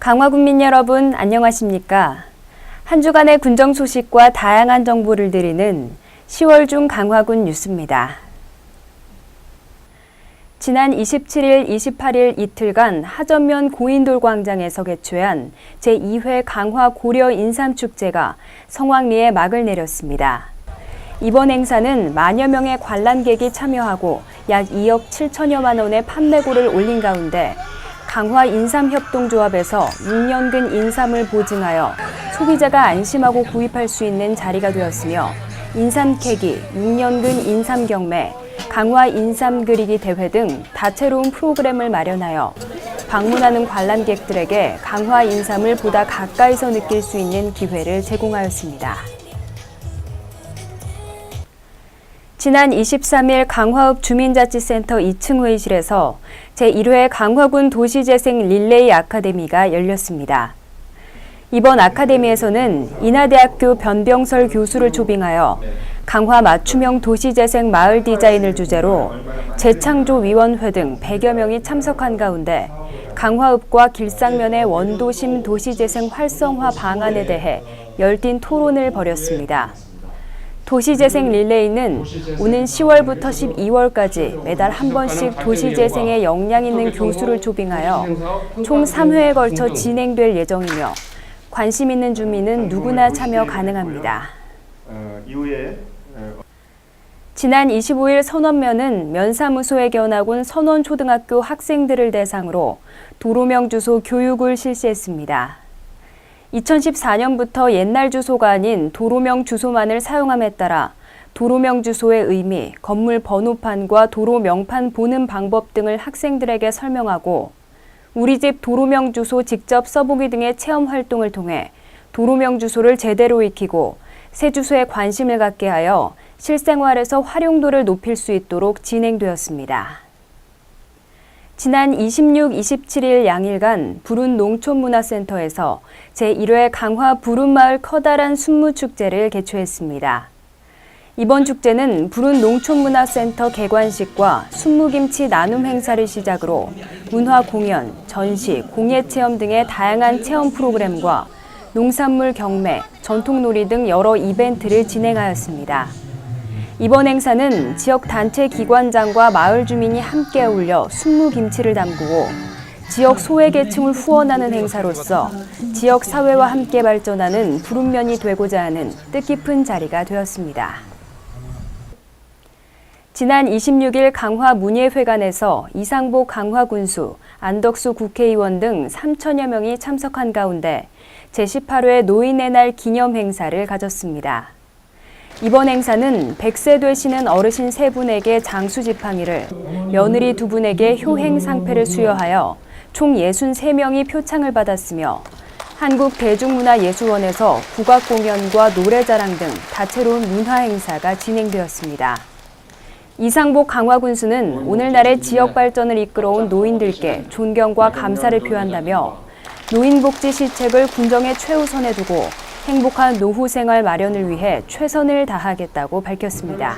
강화 군민 여러분 안녕하십니까? 한 주간의 군정 소식과 다양한 정보를 드리는 10월 중 강화군 뉴스입니다. 지난 27일, 28일 이틀간 하전면 고인돌 광장에서 개최한 제2회 강화 고려 인삼축제가 성황리에 막을 내렸습니다. 이번 행사는 만여 명의 관람객이 참여하고 약 2억 7천여만 원의 판매고를 올린 가운데 강화 인삼협동조합에서 6년근 인삼을 보증하여 소비자가 안심하고 구입할 수 있는 자리가 되었으며 인삼 캐기, 6년근 인삼 경매, 강화 인삼 그리기 대회 등 다채로운 프로그램을 마련하여 방문하는 관람객들에게 강화 인삼을 보다 가까이서 느낄 수 있는 기회를 제공하였습니다. 지난 23일 강화읍 주민자치센터 2층 회의실에서 제1회 강화군 도시재생 릴레이 아카데미가 열렸습니다. 이번 아카데미에서는 인하대학교 변병설 교수를 초빙하여 강화 맞춤형 도시재생 마을 디자인을 주제로 재창조위원회 등 100여 명이 참석한 가운데 강화읍과 길상면의 원도심 도시재생 활성화 방안에 대해 열띤 토론을 벌였습니다. 도시재생 릴레이는 오는 10월부터 12월까지 매달 한 번씩 도시재생에 역량 있는 교수를 초빙하여 총 3회에 걸쳐 진행될 예정이며 관심 있는 주민은 누구나 참여 가능합니다. 지난 25일 선원면은 면사무소에 견학온 선원초등학교 학생들을 대상으로 도로명 주소 교육을 실시했습니다. 2014년부터 옛날 주소가 아닌 도로명 주소만을 사용함에 따라 도로명 주소의 의미, 건물 번호판과 도로 명판 보는 방법 등을 학생들에게 설명하고 우리집 도로명 주소 직접 써보기 등의 체험 활동을 통해 도로명 주소를 제대로 익히고 새 주소에 관심을 갖게 하여 실생활에서 활용도를 높일 수 있도록 진행되었습니다. 지난 26, 27일 양일간 부룬 농촌문화센터에서 제1회 강화 부룬마을 커다란 순무축제를 개최했습니다. 이번 축제는 부룬 농촌문화센터 개관식과 순무김치 나눔 행사를 시작으로 문화 공연, 전시, 공예체험 등의 다양한 체험 프로그램과 농산물 경매, 전통놀이 등 여러 이벤트를 진행하였습니다. 이번 행사는 지역 단체 기관장과 마을 주민이 함께 어울려 순무김치를 담그고 지역 소외계층을 후원하는 행사로서 지역 사회와 함께 발전하는 부룬면이 되고자 하는 뜻깊은 자리가 되었습니다. 지난 26일 강화 문예회관에서 이상복 강화군수, 안덕수 국회의원 등 3천여 명이 참석한 가운데 제18회 노인의 날 기념 행사를 가졌습니다. 이번 행사는 100세 되시는 어르신 3분에게 장수지팡이를, 며느리 2분에게 효행상패를 수여하여 총 63명이 표창을 받았으며 한국대중문화예술원에서 국악공연과 노래자랑 등 다채로운 문화행사가 진행되었습니다. 이상복 강화군수는 오늘날의 지역 발전을 이끌어온 노인들께 존경과 감사를 표한다며 노인복지 실책을 군정의 최우선에 두고 행복한 노후 생활 마련을 위해 최선을 다하겠다고 밝혔습니다.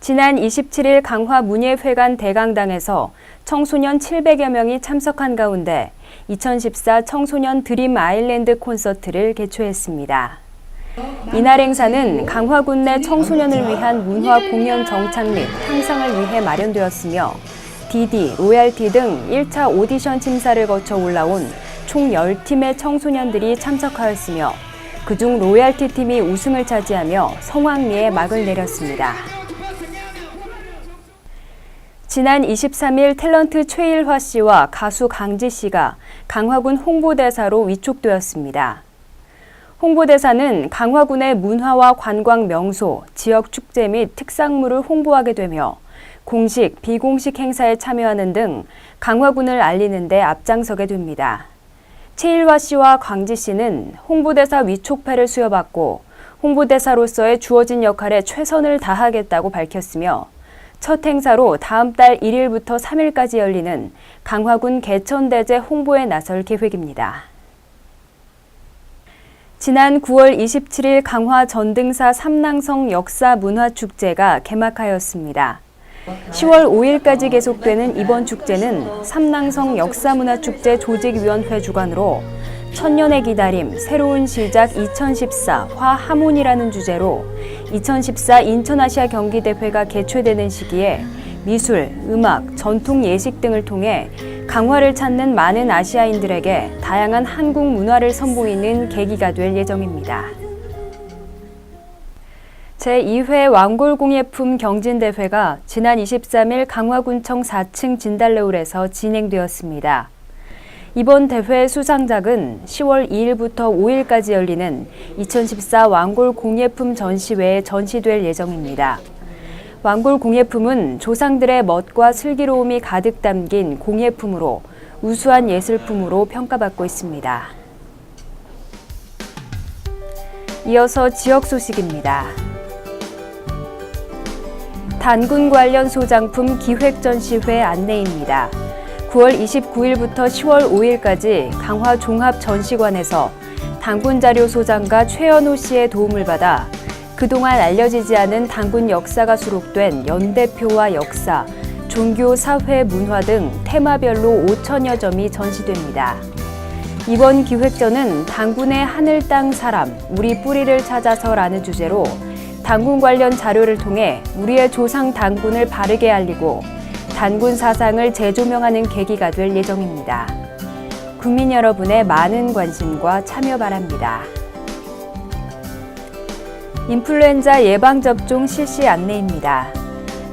지난 27일 강화 문예회관 대강당에서 청소년 700여 명이 참석한 가운데 2014 청소년 드림 아일랜드 콘서트를 개최했습니다. 이날 행사는 강화군 내 청소년을 위한 문화 공연 정착 및 향상을 위해 마련되었으며 DD, 로얄티 등 1차 오디션 심사를 거쳐 올라온 총 10팀의 청소년들이 참석하였으며 그중 로얄티 팀이 우승을 차지하며 성황리에 막을 내렸습니다. 지난 23일 탤런트 최일화 씨와 가수 강지 씨가 강화군 홍보대사로 위촉되었습니다. 홍보대사는 강화군의 문화와 관광 명소, 지역 축제 및 특산물을 홍보하게 되며 공식, 비공식 행사에 참여하는 등 강화군을 알리는 데 앞장서게 됩니다. 최일화 씨와 강지 씨는 홍보대사 위촉패를 수여받고 홍보대사로서의 주어진 역할에 최선을 다하겠다고 밝혔으며 첫 행사로 다음 달 1일부터 3일까지 열리는 강화군 개천대제 홍보에 나설 계획입니다. 지난 9월 27일 강화 전등사 삼낭성 역사문화축제가 개막하였습니다. 10월 5일까지 계속되는 이번 축제는 삼낭성 역사문화축제 조직위원회 주관으로 천년의 기다림, 새로운 시작 2014 화하몬이라는 주제로 2014 인천아시아 경기대회가 개최되는 시기에 미술, 음악, 전통 예식 등을 통해 강화를 찾는 많은 아시아인들에게 다양한 한국 문화를 선보이는 계기가 될 예정입니다. 제2회 완골공예품 경진대회가 지난 23일 강화군청 4층 진달래홀에서 진행되었습니다. 이번 대회 수상작은 10월 2일부터 5일까지 열리는 2014 완골공예품 전시회에 전시될 예정입니다. 완골공예품은 조상들의 멋과 슬기로움이 가득 담긴 공예품으로 우수한 예술품으로 평가받고 있습니다. 이어서 지역 소식입니다. 단군 관련 소장품 기획전시회 안내입니다. 9월 29일부터 10월 5일까지 강화 종합전시관에서 단군 자료 소장가 최연호 씨의 도움을 받아 그동안 알려지지 않은 단군 역사가 수록된 연대표와 역사, 종교, 사회, 문화 등 테마별로 5천여 점이 전시됩니다. 이번 기획전은 단군의 하늘, 땅, 사람, 우리 뿌리를 찾아서라는 주제로 단군 관련 자료를 통해 우리의 조상 단군을 바르게 알리고 단군 사상을 재조명하는 계기가 될 예정입니다. 국민 여러분의 많은 관심과 참여 바랍니다. 인플루엔자 예방접종 실시 안내입니다.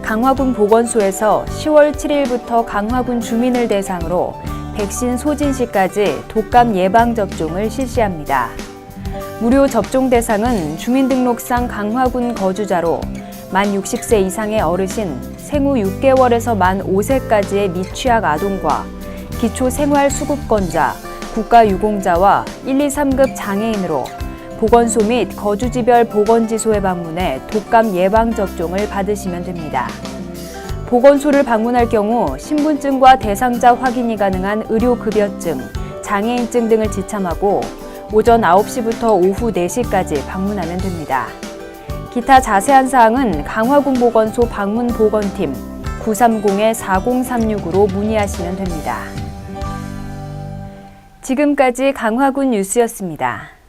강화군 보건소에서 10월 7일부터 강화군 주민을 대상으로 백신 소진 시까지 독감 예방접종을 실시합니다. 무료 접종 대상은 주민등록상 강화군 거주자로 만 60세 이상의 어르신, 생후 6개월에서 만 5세까지의 미취학 아동과 기초생활수급권자, 국가유공자와 1, 2, 3급 장애인으로 보건소 및 거주지별 보건지소에 방문해 독감 예방접종을 받으시면 됩니다. 보건소를 방문할 경우 신분증과 대상자 확인이 가능한 의료급여증, 장애인증 등을 지참하고 오전 9시부터 오후 4시까지 방문하면 됩니다. 기타 자세한 사항은 강화군 보건소 방문보건팀 930-4036으로 문의하시면 됩니다. 지금까지 강화군 뉴스였습니다.